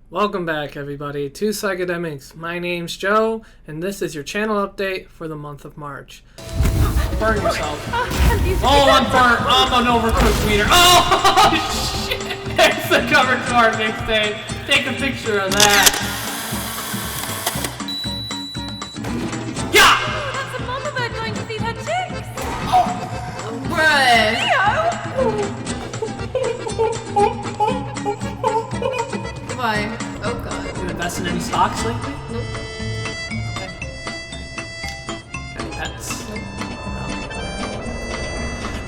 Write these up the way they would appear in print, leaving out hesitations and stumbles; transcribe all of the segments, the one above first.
Welcome back, everybody, to Psychedemics. My name's Joe, and this is your channel update for the month of March. Burn yourself. Oh, I'm burnt. I'm an overcooked wiener. Oh, shit! It's the cover to our mixtape. Take a picture of that. Yeah! Oh, that's a mama bird going to feed her chicks. Oh, Why? Oh god. you invested in any stocks lately? Nope. Okay. Got any pets? Nope.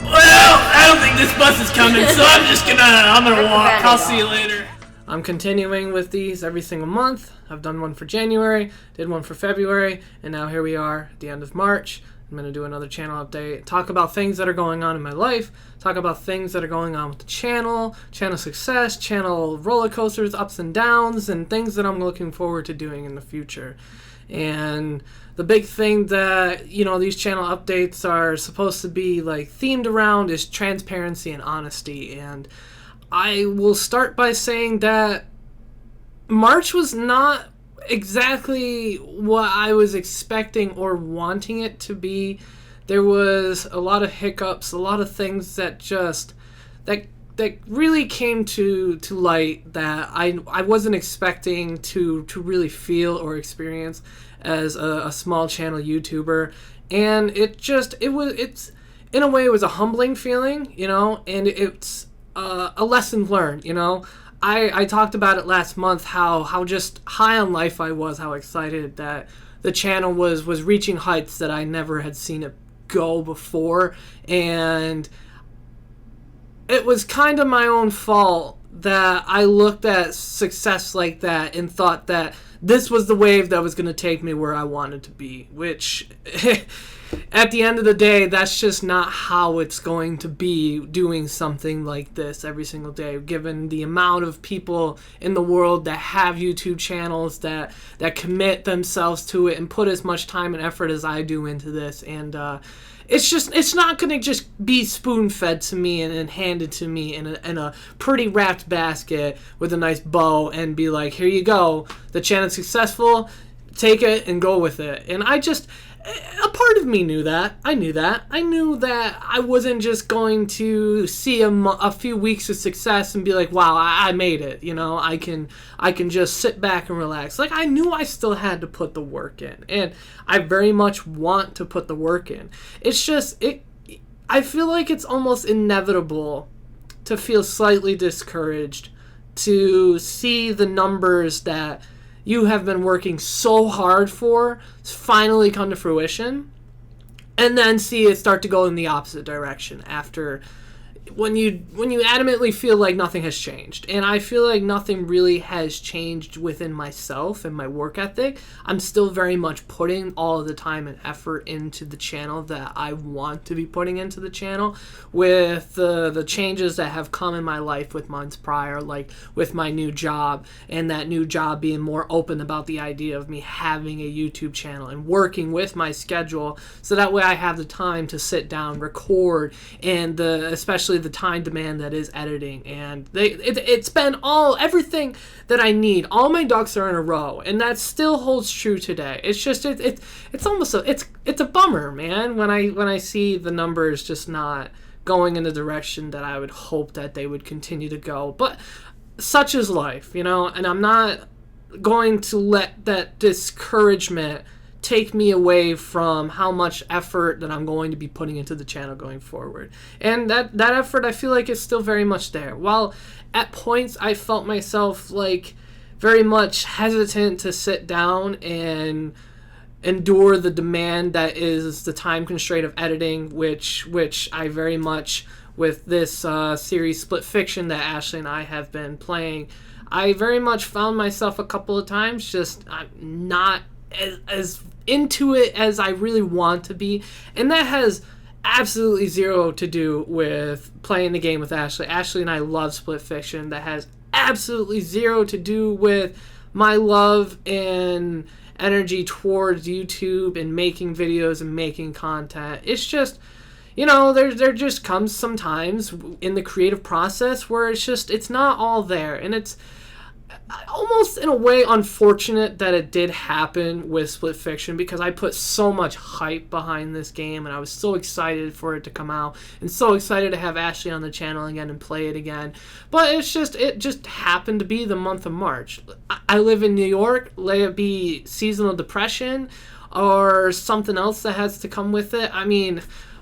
Well, I don't think this bus is coming, so I'm gonna walk. I'll see you later. I'm continuing with these every single month. I've done one for January, did one for February, and now here we are at the end of March. I'm going to do another channel update, talk about things that are going on in my life, talk about things that are going on with the channel success, channel roller coasters, ups and downs, and things that I'm looking forward to doing in the future. And the big thing that, these channel updates are supposed to be like themed around is transparency and honesty. And I will start by saying that March was not exactly what I was expecting or wanting it to be. There was a lot of hiccups, a lot of things that really came to light that I wasn't expecting to really feel or experience as a small channel YouTuber. And it's in a way it was a humbling feeling, and it's a lesson learned, I talked about it last month, how just high on life I was, how excited that the channel was reaching heights that I never had seen it go before. And it was kind of my own fault that I looked at success like that and thought that this was the wave that was going to take me where I wanted to be, which at the end of the day, that's just not how it's going to be doing something like this every single day, given the amount of people in the world that have YouTube channels that commit themselves to it and put as much time and effort as I do into this. And it's not going to just be spoon-fed to me and handed to me in a pretty wrapped basket with a nice bow and be like, here you go, the channel's successful, take it and go with it. And a part of me knew that. I knew that I wasn't just going to see a few weeks of success and be like, wow, I made it. I can just sit back and relax. Like, I knew I still had to put the work in, and I very much want to put the work in. It's just, I feel like it's almost inevitable to feel slightly discouraged to see the numbers that you have been working so hard for finally come to fruition, and then see it start to go in the opposite direction after when you adamantly feel like nothing has changed. And I feel like nothing really has changed within myself and my work ethic. I'm still very much putting all of the time and effort into the channel that I want to be putting into the channel, with the changes that have come in my life with months prior, like with my new job, and that new job being more open about the idea of me having a YouTube channel and working with my schedule, so that way I have the time to sit down, record, and especially the time demand that is editing. And it's been everything that I need. All my ducks are in a row, and that still holds true today. It's just it's almost it's a bummer, man, when I see the numbers just not going in the direction that I would hope that they would continue to go. But such is life, and I'm not going to let that discouragement take me away from how much effort that I'm going to be putting into the channel going forward. And that effort, I feel like, is still very much there. While at points I felt myself like very much hesitant to sit down and endure the demand that is the time constraint of editing, which I very much, with this series Split Fiction that Ashley and I have been playing, I very much found myself a couple of times just not as into it as I really want to be. And that has absolutely zero to do with playing the game with Ashley. Ashley and I love Split Fiction. That has absolutely zero to do with my love and energy towards YouTube and making videos and making content. It's just, there just comes some times in the creative process where it's not all there. And almost in a way unfortunate that it did happen with Split Fiction, because I put so much hype behind this game and I was so excited for it to come out and so excited to have Ashley on the channel again and play it again. But it just happened to be the month of March. I live in New York. Let it be seasonal depression or something else that has to come with it. I mean,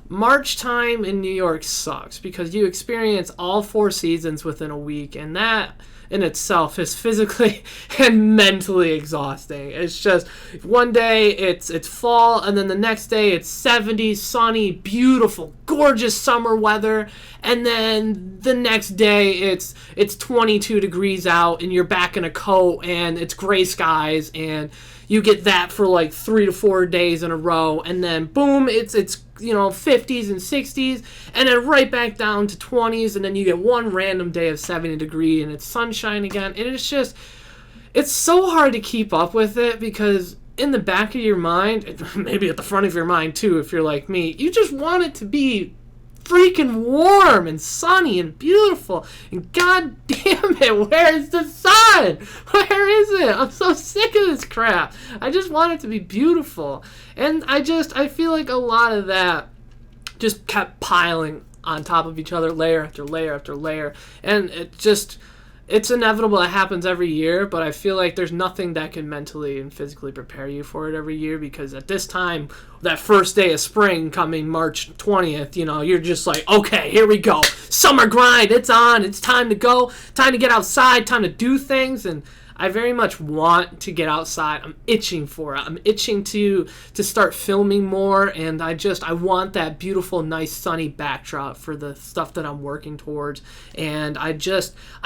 March time in New York sucks because you experience all 4 seasons within a week, and that in itself is physically and mentally exhausting. It's just one day it's fall, and then the next day it's 70, sunny, beautiful, gorgeous summer weather, and then the next day it's 22 degrees out and you're back in a coat and it's gray skies, and you get that for like 3 to 4 days in a row, and then boom, it's 50s and 60s, and then right back down to 20s, and then you get one random day of 70 degrees and it's sunshine again. And it's so hard to keep up with it, because in the back of your mind, maybe at the front of your mind too if you're like me, you just want it to be freaking warm and sunny and beautiful, and god damn it, where is the sun? Where is it? I'm so sick of this crap. I just want it to be beautiful, and I feel like a lot of that just kept piling on top of each other, layer after layer after layer, and it's inevitable. It happens every year, but I feel like there's nothing that can mentally and physically prepare you for it every year, because at this time, that first day of spring coming March 20th, you're just like, okay, here we go. Summer grind, it's on. It's time to go. Time to get outside. Time to do things. And I very much want to get outside. I'm itching for it. I'm itching to start filming more, and I want that beautiful, nice, sunny backdrop for the stuff that I'm working towards. And I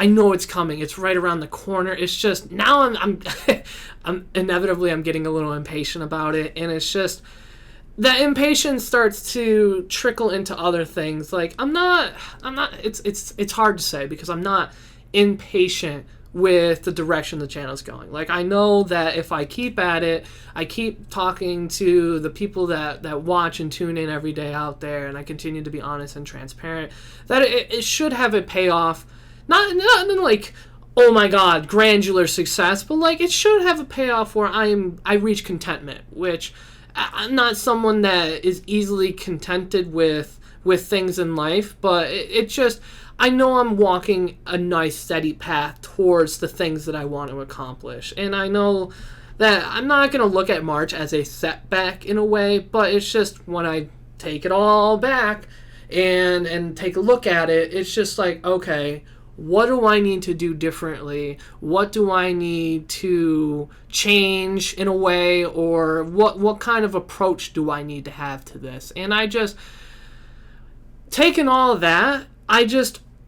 know it's coming. It's right around the corner. It's just now I'm inevitably I'm getting a little impatient about it, and it's just that impatience starts to trickle into other things. Like I'm not. It's hard to say, because I'm not impatient with the direction the channel's going. Like, I know that if I keep at it, I keep talking to the people that watch and tune in every day out there, and I continue to be honest and transparent, that it should have a payoff. Not like, oh my god, granular success, but like it should have a payoff where I reach contentment, which I'm not someone that is easily contented with things in life, but it just, I know I'm walking a nice steady path towards the things that I want to accomplish. And I know that I'm not going to look at March as a setback in a way, but it's just when I take it all back and take a look at it, it's just like, okay, what do I need to do differently? What do I need to change in a way? Or what kind of approach do I need to have to this? And I just, taking all of that,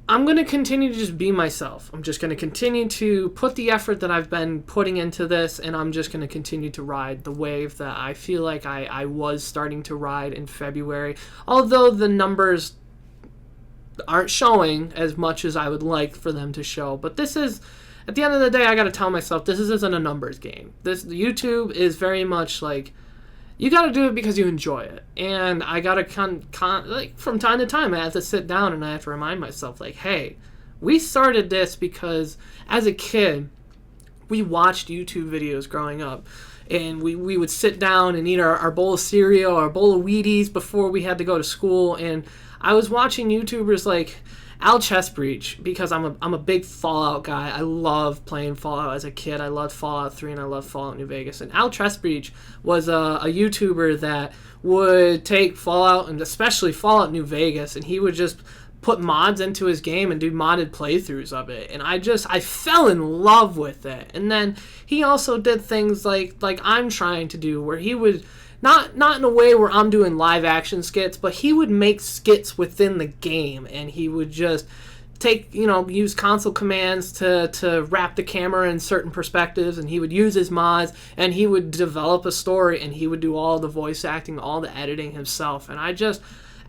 I'm going to continue to just be myself. I'm just going to continue to put the effort that I've been putting into this, and I'm just going to continue to ride the wave that I feel like I was starting to ride in February. Although the numbers aren't showing as much as I would like for them to show. But this is, at the end of the day, I got to tell myself this isn't a numbers game. YouTube is very much like, you got to do it because you enjoy it. And I got to, like, from time to time, I have to sit down and I have to remind myself, like, hey, we started this because as a kid, we watched YouTube videos growing up. And we would sit down and eat our bowl of cereal, our bowl of Wheaties before we had to go to school. And I was watching YouTubers like Al Chessbreach, because I'm a big Fallout guy. I love playing Fallout as a kid. I loved Fallout 3 and I loved Fallout New Vegas. And Al Chessbreach was a YouTuber that would take Fallout, and especially Fallout New Vegas, and he would just put mods into his game and do modded playthroughs of it. And I fell in love with it. And then he also did things like I'm trying to do, where he would, not in a way where I'm doing live action skits, but he would make skits within the game, and he would just use console commands to wrap the camera in certain perspectives, and he would use his mods, and he would develop a story, and he would do all the voice acting, all the editing himself. And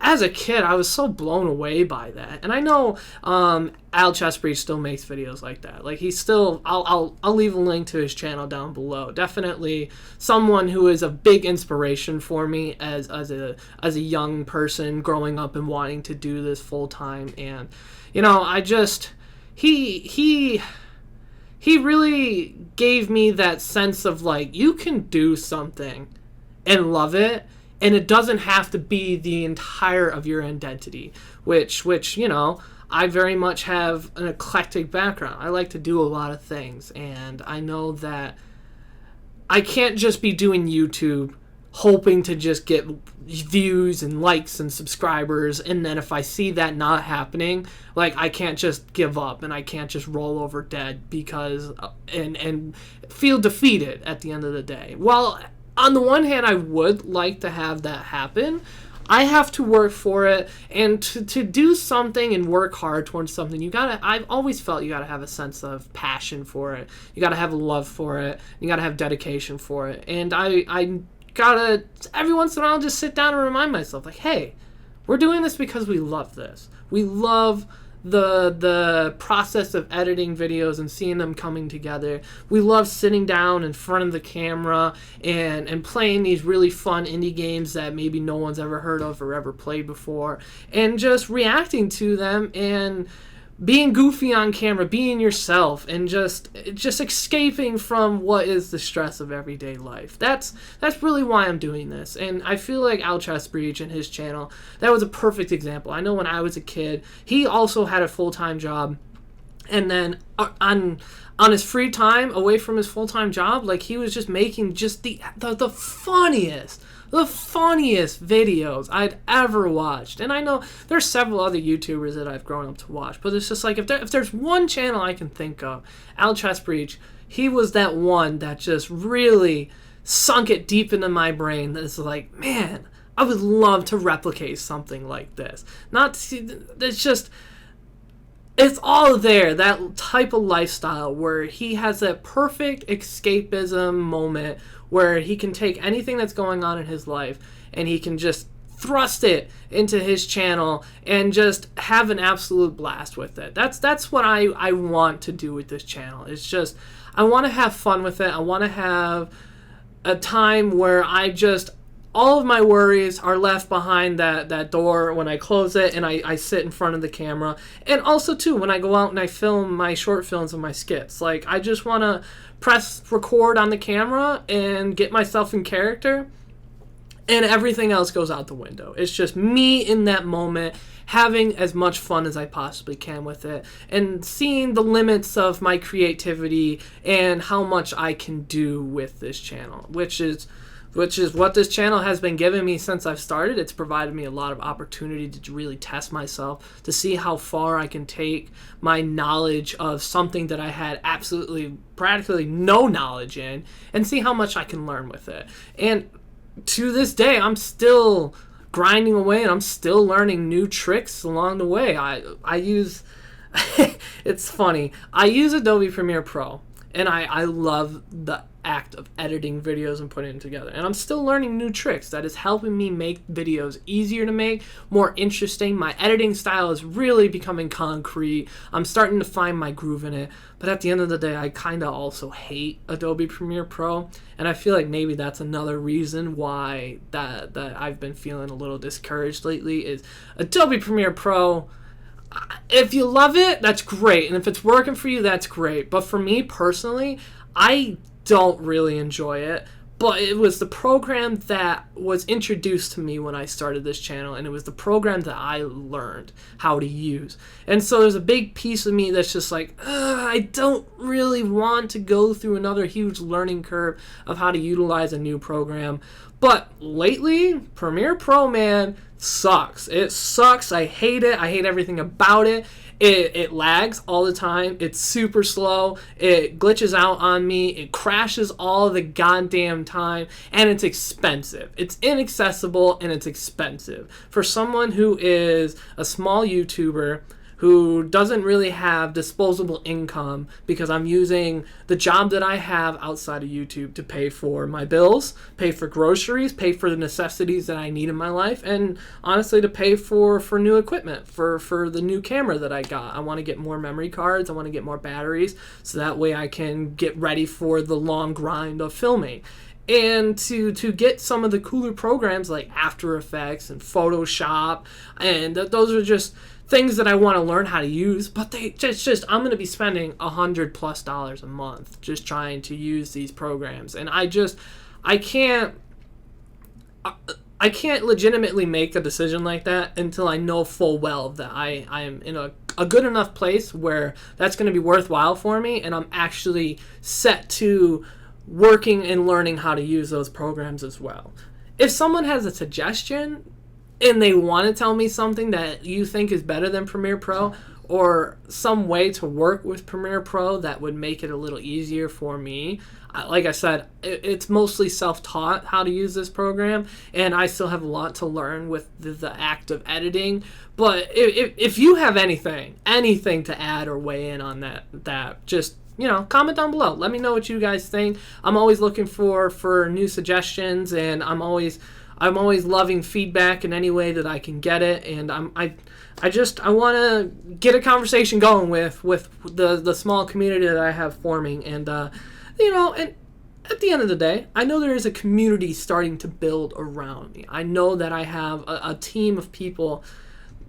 as a kid, I was so blown away by that. And I know Al Chessbreach still makes videos like that. Like, he's still, I'll leave a link to his channel down below. Definitely someone who is a big inspiration for me as a young person growing up and wanting to do this full time. And he he really gave me that sense of like, you can do something and love it, and it doesn't have to be the entire of your identity, which I very much have an eclectic background. I like to do a lot of things, and I know that I can't just be doing YouTube hoping to just get views and likes and subscribers, and then if I see that not happening, like, I can't just give up and I can't just roll over dead because and feel defeated at the end of the day. Well, on the one hand, I would like to have that happen. I have to work for it, and to do something and work hard towards something, I've always felt you gotta have a sense of passion for it. You gotta have a love for it. You gotta have dedication for it. And I gotta, every once in a while, just sit down and remind myself, like, hey, we're doing this because we love this. We love the process of editing videos and seeing them coming together. We love sitting down in front of the camera and playing these really fun indie games that maybe no one's ever heard of or ever played before, and just reacting to them and being goofy on camera, being yourself, and just escaping from what is the stress of everyday life. That's really why I'm doing this. And I feel like Al Chestbreach and his channel, that was a perfect example. I know when I was a kid, he also had a full-time job, and then on his free time away from his full-time job, like, he was just making just the funniest videos I'd ever watched. And I know there's several other YouTubers that I've grown up to watch, but it's just like, if there's one channel I can think of, Al Chestbreach, he was that one that just really sunk it deep into my brain. That's like, man, I would love to replicate something like this. It's all there, that type of lifestyle where he has that perfect escapism moment where he can take anything that's going on in his life and he can just thrust it into his channel and just have an absolute blast with it. That's what I want to do with this channel. It's just, I want to have fun with it. I want to have a time where all of my worries are left behind that door when I close it and I sit in front of the camera. And also, too, when I go out and I film my short films and my skits. Like, I just want to press record on the camera and get myself in character, and everything else goes out the window. It's just me in that moment, having as much fun as I possibly can with it, and seeing the limits of my creativity and how much I can do with this channel, which is what this channel has been giving me since I've started. It's provided me a lot of opportunity to really test myself, to see how far I can take my knowledge of something that I had practically no knowledge in, and see how much I can learn with it. And to this day, I'm still grinding away, and I'm still learning new tricks along the way. I use, it's funny, I use Adobe Premiere Pro, and I love the act of editing videos and putting them together. And I'm still learning new tricks that is helping me make videos easier to make, more interesting. My editing style is really becoming concrete. I'm starting to find my groove in it. But at the end of the day, I kind of also hate Adobe Premiere Pro. And I feel like maybe that's another reason why that I've been feeling a little discouraged lately, is Adobe Premiere Pro. If you love it, that's great. And if it's working for you, that's great. But for me personally, I don't really enjoy it, but it was the program that was introduced to me when I started this channel, and it was the program that I learned how to use. And so there's a big piece of me that's just like, I don't really want to go through another huge learning curve of how to utilize a new program. But lately, Premiere Pro, man, sucks. It sucks. I hate it. I hate everything about it. It lags all the time. It's super slow. It glitches out on me. It crashes all the goddamn time. And it's expensive. It's inaccessible, and it's expensive. For someone who is a small YouTuber who doesn't really have disposable income, because I'm using the job that I have outside of YouTube to pay for my bills, pay for groceries, pay for the necessities that I need in my life, and honestly to pay for new equipment, for the new camera that I got. I want to get more memory cards, I want to get more batteries, so that way I can get ready for the long grind of filming. And to get some of the cooler programs like After Effects and Photoshop, and those are just things that I want to learn how to use, but I'm going to be spending $100+ a month just trying to use these programs. And I can't legitimately make a decision like that until I know full well that I am in a good enough place where that's going to be worthwhile for me, and I'm actually set to working and learning how to use those programs as well. If someone has a suggestion and they want to tell me something that you think is better than Premiere Pro, or some way to work with Premiere Pro that would make it a little easier for me, like I said, it's mostly self-taught how to use this program, and I still have a lot to learn with the act of editing. But if you have anything to add or weigh in on that just, comment down below. Let me know what you guys think. I'm always looking for new suggestions, and I'm always loving feedback in any way that I can get it. And I want to get a conversation going with the small community that I have forming. And and at the end of the day, I know there is a community starting to build around me. I know that I have a team of people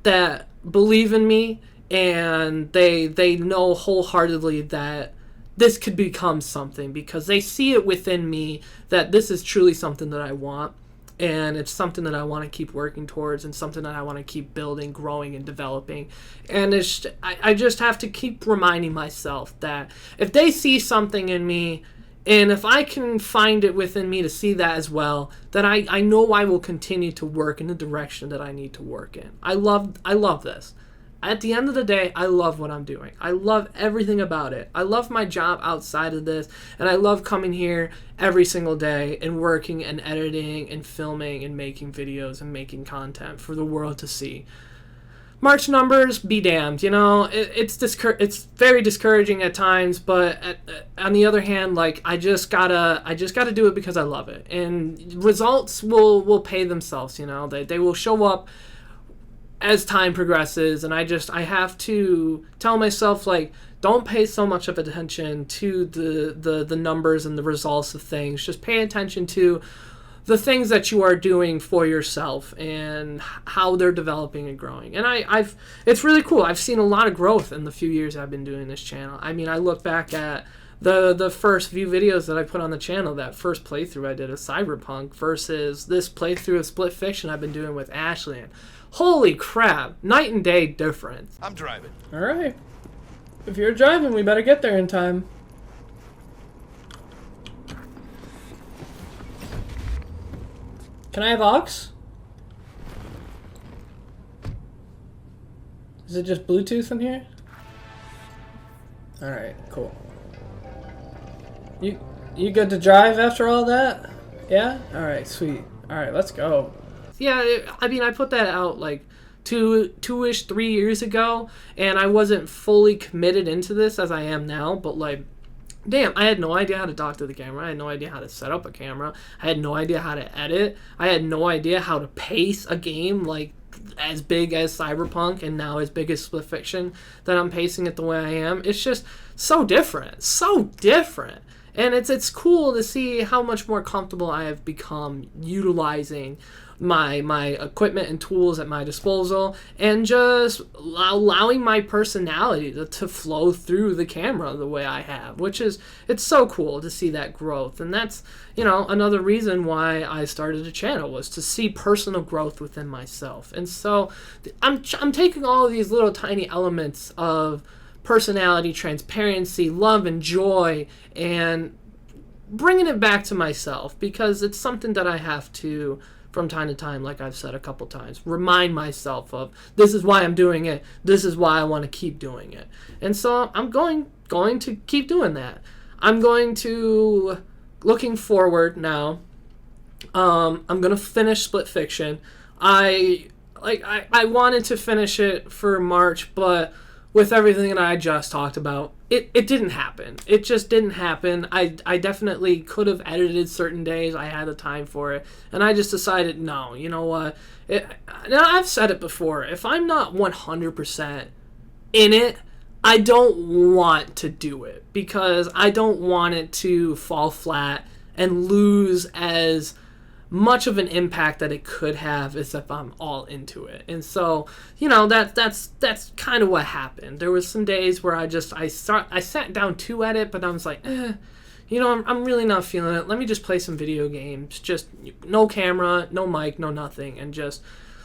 that believe in me, and they know wholeheartedly that this could become something, because they see it within me that this is truly something that I want, and it's something that I want to keep working towards, and something that I want to keep building, growing, and developing. And I just have to keep reminding myself that if they see something in me, and if I can find it within me to see that as well, then I know I will continue to work in the direction that I need to work in. I love this. At the end of the day, I love what I'm doing. I love everything about it. I love my job outside of this, and I love coming here every single day and working and editing and filming and making videos and making content for the world to see. March numbers be damned, it's very discouraging at times, but on the other hand, like, I just gotta do it because I love it, and results will pay themselves. They will show up as time progresses, and I have to tell myself, like, don't pay so much of attention to the numbers and the results of things. Just pay attention to the things that you are doing for yourself and how they're developing and growing. And it's really cool. I've seen a lot of growth in the few years I've been doing this channel. I mean, I look back at the first few videos that I put on the channel, that first playthrough I did of Cyberpunk versus this playthrough of Split Fiction I've been doing with Ashley. And holy crap, night and day difference. I'm driving. All right. If you're driving, we better get there in time. Can I have aux? Is it just Bluetooth in here? Alright, cool. You good to drive after all that? Yeah? Alright, sweet. Alright, let's go. Yeah, I put that out like two-ish, 3 years ago, and I wasn't fully committed into this as I am now, but like, damn, I had no idea how to talk to the camera. I had no idea how to set up a camera. I had no idea how to edit. I had no idea how to pace a game like as big as Cyberpunk and now as big as Split Fiction, that I'm pacing it the way I am. It's just so different. So different. And it's cool to see how much more comfortable I have become utilizing my equipment and tools at my disposal, and just allowing my personality to flow through the camera the way I have, it's so cool to see that growth. And that's, another reason why I started a channel, was to see personal growth within myself. And so I'm taking all of these little tiny elements of personality, transparency, love, and joy, and bringing it back to myself, because it's something that I have to, from time to time, like I've said a couple times, remind myself of, this is why I'm doing it, this is why I want to keep doing it. And so I'm going to keep doing that. I'm going to, looking forward now, I'm going to finish Split Fiction. I wanted to finish it for March, but with everything that I just talked about, it didn't happen. It just didn't happen. I definitely could have edited certain days. I had the time for it. And I just decided, no, you know what? Now, I've said it before. If I'm not 100% in it, I don't want to do it, because I don't want it to fall flat and lose as much of an impact that it could have is if I'm all into it. And so, you know, that's kind of what happened. There was some days where I sat down to edit, but I was like, you know, I'm really not feeling it. Let me just play some video games. Just no camera, no mic, no nothing, and just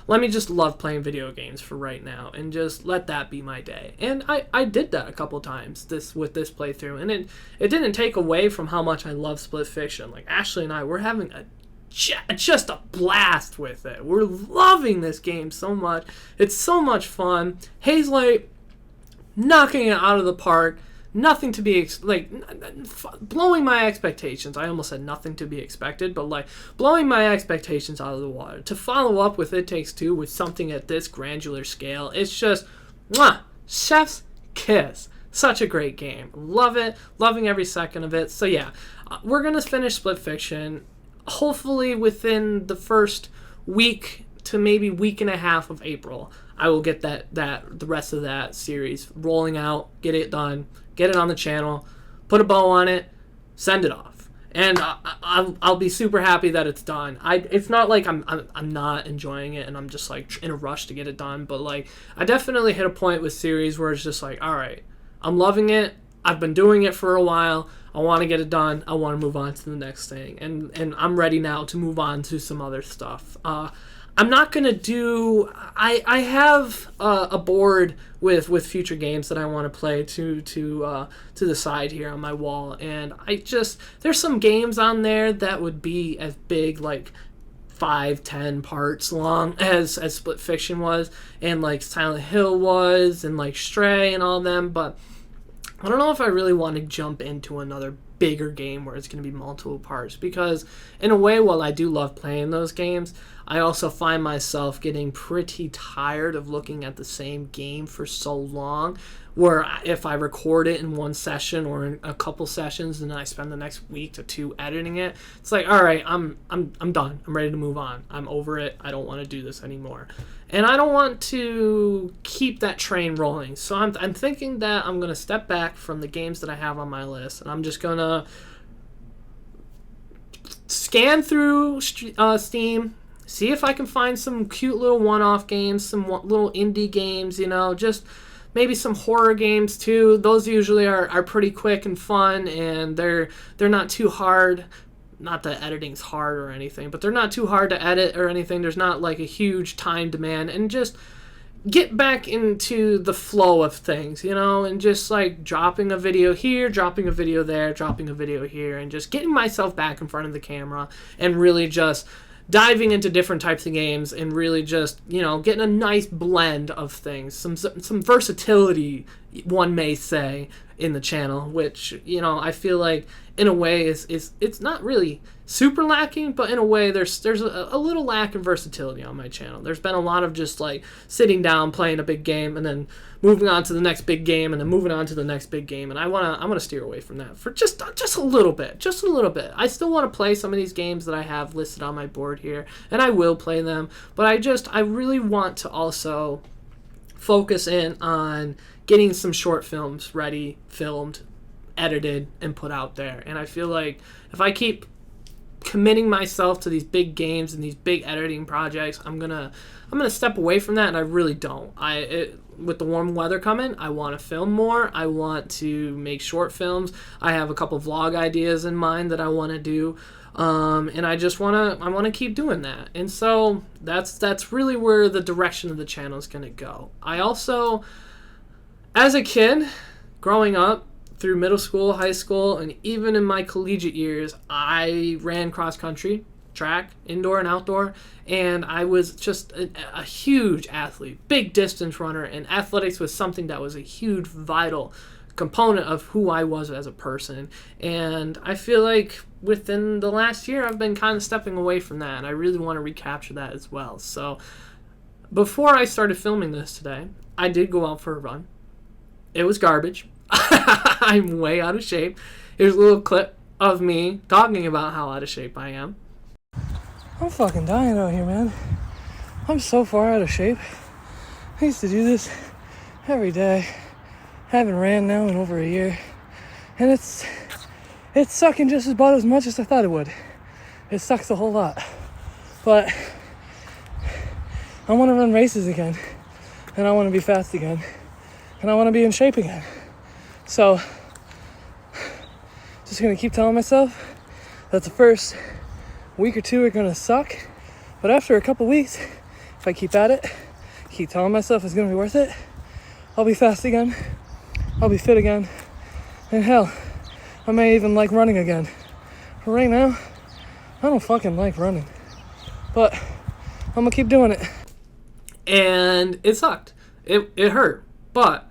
let me just love playing video games for right now, and just let that be my day. And I did that a couple times with this playthrough, and it didn't take away from how much I love Split Fiction. Like, Ashley and I, we're having just a blast with it. We're loving this game so much. It's so much fun. Hazelight knocking it out of the park. Nothing to be blowing my expectations. I almost said nothing to be expected, but like blowing my expectations out of the water. To follow up with It Takes Two with something at this granular scale, it's just chef's kiss. Such a great game. Love it. Loving every second of it. So yeah, we're gonna finish Split Fiction hopefully within the first week to maybe week and a half of April. I will get the rest of that series rolling out, get it done, get it on the channel, put a bow on it, send it off, and I'll be super happy that it's done. It's not like I'm not enjoying it and I'm just like in a rush to get it done, but like I definitely hit a point with series where it's just like, all right, I'm loving it. I've been doing it for a while. I want to get it done. I want to move on to the next thing. And I'm ready now to move on to some other stuff. I'm not going to do... I have a board with future games that I want to play to the side here on my wall. And there's some games on there that would be as big, like 5-10 parts long as Split Fiction was, and like Silent Hill was, and like Stray and all them, but I don't know if I really want to jump into another bigger game where it's going to be multiple parts, because in a way, while I do love playing those games, I also find myself getting pretty tired of looking at the same game for so long, where if I record it in one session or in a couple sessions and then I spend the next week to two editing it, it's like, all right, I'm done. I'm ready to move on. I'm over it. I don't want to do this anymore. And I don't want to keep that train rolling. So I'm thinking that I'm going to step back from the games that I have on my list, and I'm just going to scan through Steam, see if I can find some cute little one-off games, some little indie games, you know, just maybe some horror games too. Those usually are pretty quick and fun, and they're not too hard. Not that editing's hard or anything, but they're not too hard to edit or anything. There's not like a huge time demand, and just get back into the flow of things, you know, and just like dropping a video here, dropping a video there, dropping a video here, and just getting myself back in front of the camera and really just diving into different types of games, and really just, you know, getting a nice blend of things, some versatility, one may say, in the channel, which, you know, I feel like in a way is it's not really super lacking, but in a way there's a little lack in versatility on my channel. There's been a lot of just like sitting down, playing a big game, and then moving on to the next big game, and then moving on to the next big game, and I want to steer away from that for just a little bit. I still want to play some of these games that I have listed on my board here, and I will play them, but I really want to also focus in on getting some short films ready, filmed, edited, and put out there. And I feel like if I keep committing myself to these big games and these big editing projects, I'm gonna step away from that, and I really don't. With the warm weather coming, I want to film more. I want to make short films. I have a couple vlog ideas in mind that I want to do, and I want to keep doing that. And so that's really where the direction of the channel is gonna go. I also, as a kid, growing up, through middle school, high school, and even in my collegiate years, I ran cross-country, track, indoor and outdoor, and I was just a huge athlete, big distance runner, and athletics was something that was a huge, vital component of who I was as a person. And I feel like within the last year, I've been kind of stepping away from that, and I really want to recapture that as well. So before I started filming this today, I did go out for a run. It was garbage. I'm way out of shape. Here's a little clip of me talking about how out of shape I am. I'm fucking dying out here, man. I'm so far out of shape. I used to do this every day. Haven't ran now in over a year. And it's sucking just about as much as I thought it would. It sucks a whole lot. But I want to run races again, and I want to be fast again, and I want to be in shape again. So just going to keep telling myself that the first week or two are going to suck, but after a couple weeks, if I keep at it, keep telling myself it's going to be worth it, I'll be fast again, I'll be fit again, and hell, I may even like running again. But right now, I don't fucking like running, but I'm gonna keep doing it. And it sucked. It hurt. But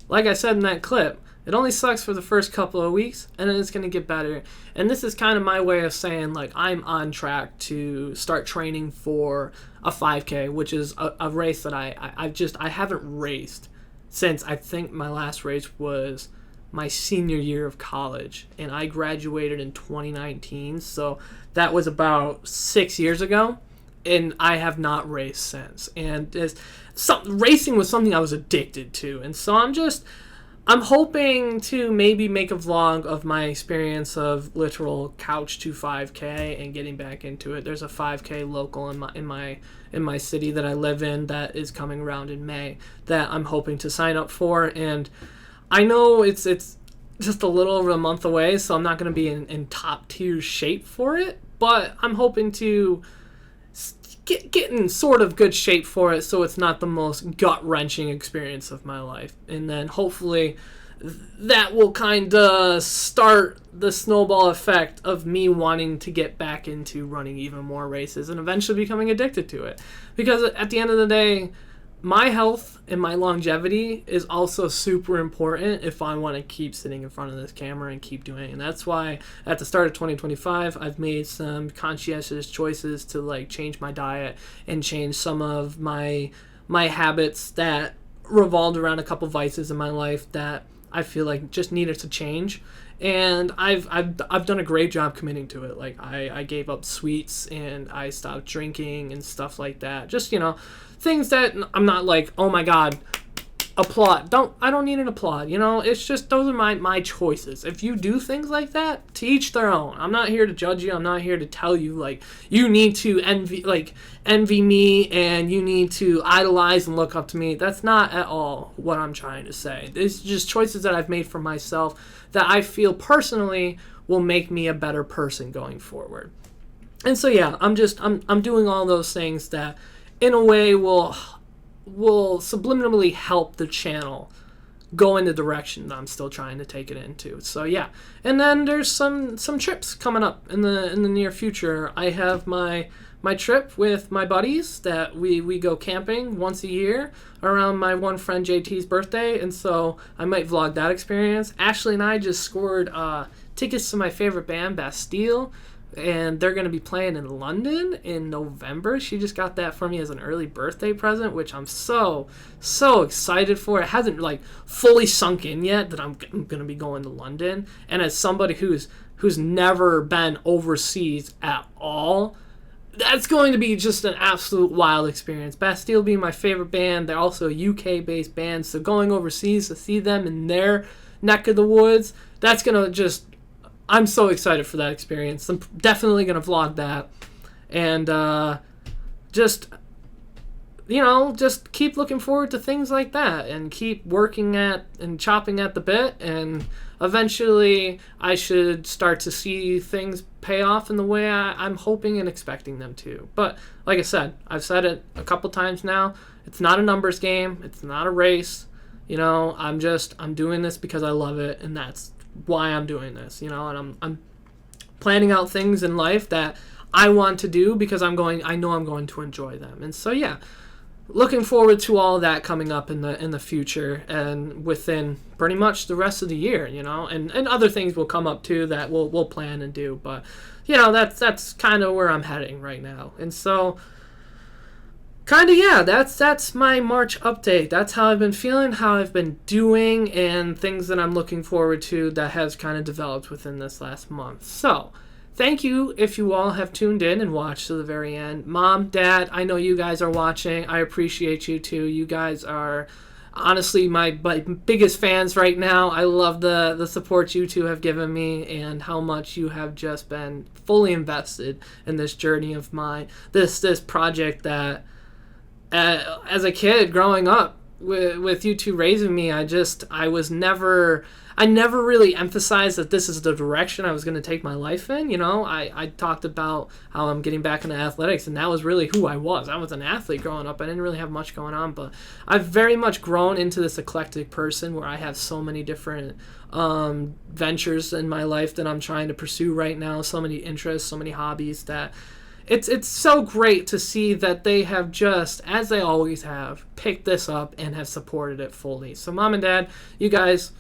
like I said in that clip, it only sucks for the first couple of weeks, and then it's going to get better. And this is kind of my way of saying, like, I'm on track to start training for a 5K, which is a race that I haven't raced since I think my last race was my senior year of college. And I graduated in 2019, so that was about 6 years ago. And I have not raced since. And racing was something I was addicted to. And so I'm hoping to maybe make a vlog of my experience of literal couch to 5K and getting back into it. There's a 5K local in my city that I live in that is coming around in May that I'm hoping to sign up for. And I know it's just a little over a month away, so I'm not going to be in top tier shape for it. But I'm hoping to get in sort of good shape for it, so it's not the most gut-wrenching experience of my life. And then hopefully that will kind of start the snowball effect of me wanting to get back into running even more races and eventually becoming addicted to it. Because at the end of the day, my health and my longevity is also super important if I want to keep sitting in front of this camera and keep doing it. And that's why at the start of 2025, I've made some conscientious choices to like change my diet and change some of my habits that revolved around a couple vices in my life that I feel like just needed to change. And I've done a great job committing to it. Like I gave up sweets and I stopped drinking and stuff like that. Just, things that I'm not like, oh my God, applaud. I don't need an applaud. It's just those are my choices. If you do things like that, to each their own. I'm not here to judge you. I'm not here to tell you like you need to envy me and you need to idolize and look up to me. That's not at all what I'm trying to say. It's just choices that I've made for myself that I feel personally will make me a better person going forward. And so yeah, I'm doing all those things that in a way will subliminally help the channel go in the direction that I'm still trying to take it into. So yeah, and then there's some trips coming up in the near future. I have my trip with my buddies that we go camping once a year around my one friend JT's birthday, and so I might vlog that experience. Ashley and I just scored tickets to my favorite band, Bastille, and they're going to be playing in London in November. She just got that for me as an early birthday present, which I'm so excited for. It hasn't like fully sunk in yet that I'm going to be going to London. And as somebody who's never been overseas at all, that's going to be just an absolute wild experience. Bastille being my favorite band. They're also a UK-based band, so going overseas to see them in their neck of the woods, that's going to just... I'm so excited for that experience. I'm definitely going to vlog that. And just keep looking forward to things like that and keep working at and chopping at the bit. And eventually I should start to see things pay off in the way I'm hoping and expecting them to. But like I said, I've said it a couple times now. It's not a numbers game. It's not a race. I'm doing this because I love it, and that's why I'm doing this, and I'm planning out things in life that I want to do because I know I'm going to enjoy them. And so yeah, looking forward to all that coming up in the future and within pretty much the rest of the year, and other things will come up too that we'll plan and do. But that's kind of where I'm heading right now. And so that's my March update. That's how I've been feeling, how I've been doing, and things that I'm looking forward to that has kind of developed within this last month. So, thank you if you all have tuned in and watched to the very end. Mom, Dad, I know you guys are watching. I appreciate you too. You guys are honestly my biggest fans right now. I love the support you two have given me and how much you have just been fully invested in this journey of mine. This project that, as a kid growing up with you two raising me, I never really emphasized that this is the direction I was going to take my life in. I talked about how I'm getting back into athletics, and that was really who I was. I was an athlete growing up. I didn't really have much going on, but I've very much grown into this eclectic person where I have so many different ventures in my life that I'm trying to pursue right now, so many interests, so many hobbies that it's so great to see that they have just, as they always have, picked this up and have supported it fully. So Mom and Dad, you guys,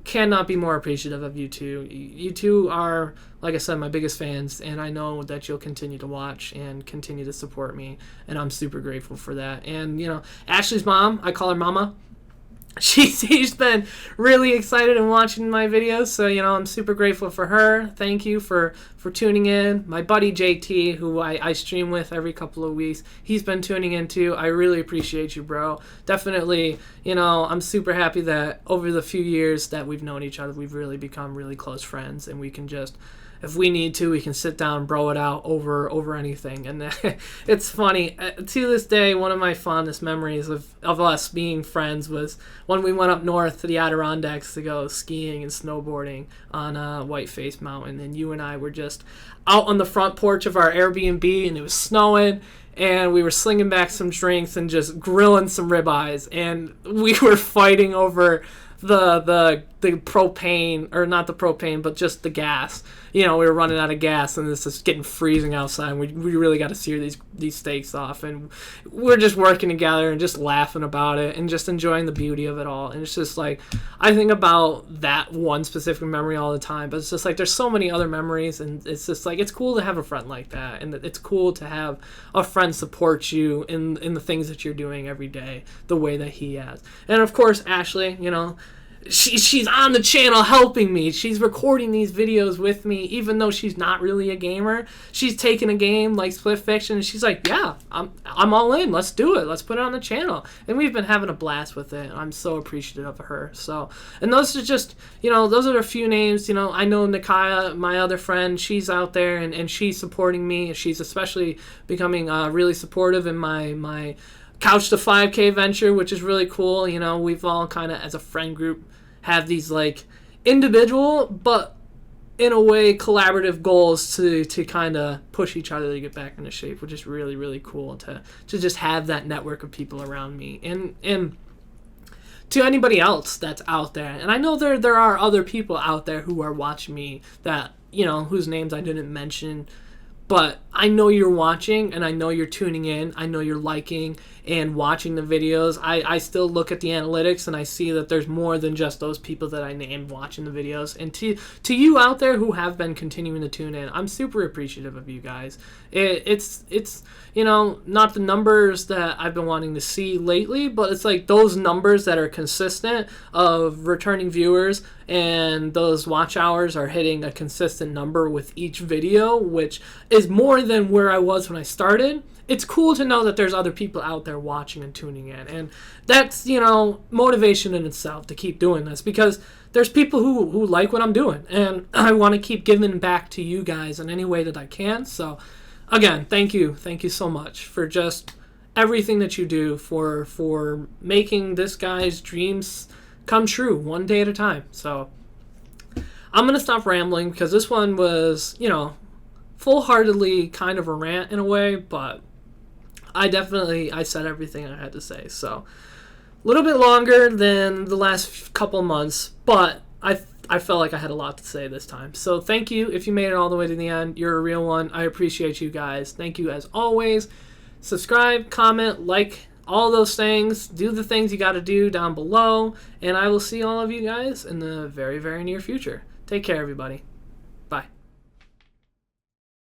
cannot be more appreciative of you two. You two are, like I said, my biggest fans, and I know that you'll continue to watch and continue to support me, and I'm super grateful for that. And, Ashley's mom, I call her Mama. She's been really excited and watching my videos, so I'm super grateful for her. Thank you for tuning in. My buddy JT, who I stream with every couple of weeks, he's been tuning in too. I really appreciate you, bro. Definitely, I'm super happy that over the few years that we've known each other, we've really become really close friends, and we can just, if we need to, we can sit down and bro it out over anything. And it's funny. To this day, one of my fondest memories of us being friends was when we went up north to the Adirondacks to go skiing and snowboarding on Whiteface Mountain. And you and I were just out on the front porch of our Airbnb, and it was snowing. And we were slinging back some drinks and just grilling some ribeyes. And we were fighting over the propane, or not the propane, but just the gas. We were running out of gas, and it's just getting freezing outside. And we really got to sear these steaks off, and we're just working together and just laughing about it and just enjoying the beauty of it all. And it's just like, I think about that one specific memory all the time, but it's just like there's so many other memories, and it's just like it's cool to have a friend like that, and it's cool to have a friend support you in the things that you're doing every day the way that he has. And of course, Ashley, she's on the channel helping me. She's recording these videos with me, even though she's not really a gamer. She's taking a game like Split Fiction, and she's like, yeah, I'm all in. Let's do it. Let's put it on the channel. And we've been having a blast with it. I'm so appreciative of her. So, and those are just, those are a few names. I know Nikaya, my other friend, she's out there, and she's supporting me. She's especially becoming really supportive in my Couch to 5K venture, which is really cool. We've all kind of, as a friend group, have these like individual but in a way collaborative goals to kind of push each other to get back into shape, which is really, really cool to just have that network of people around me. And to anybody else that's out there, and I know there are other people out there who are watching me that whose names I didn't mention, but I know you're watching, and I know you're tuning in. I know you're liking and watching the videos. I still look at the analytics, and I see that there's more than just those people that I named watching the videos. And to you out there who have been continuing to tune in, I'm super appreciative of you guys. It's not the numbers that I've been wanting to see lately, but it's like those numbers that are consistent of returning viewers, and those watch hours are hitting a consistent number with each video, which is more than where I was when I started. It's cool to know that there's other people out there watching and tuning in, and that's motivation in itself to keep doing this, because there's people who like what I'm doing, and I want to keep giving back to you guys in any way that I can. So again, thank you so much for just everything that you do for making this guy's dreams come true one day at a time. So I'm gonna stop rambling, because this one was full-heartedly kind of a rant in a way, but I said everything I had to say. So a little bit longer than the last couple months, but I felt like I had a lot to say this time. So thank you if you made it all the way to the end. You're a real one. I appreciate you guys. Thank you as always. Subscribe, comment, like, all those things. Do the things you got to do down below, and I will see all of you guys in the very, very near future. Take care, everybody. Bye.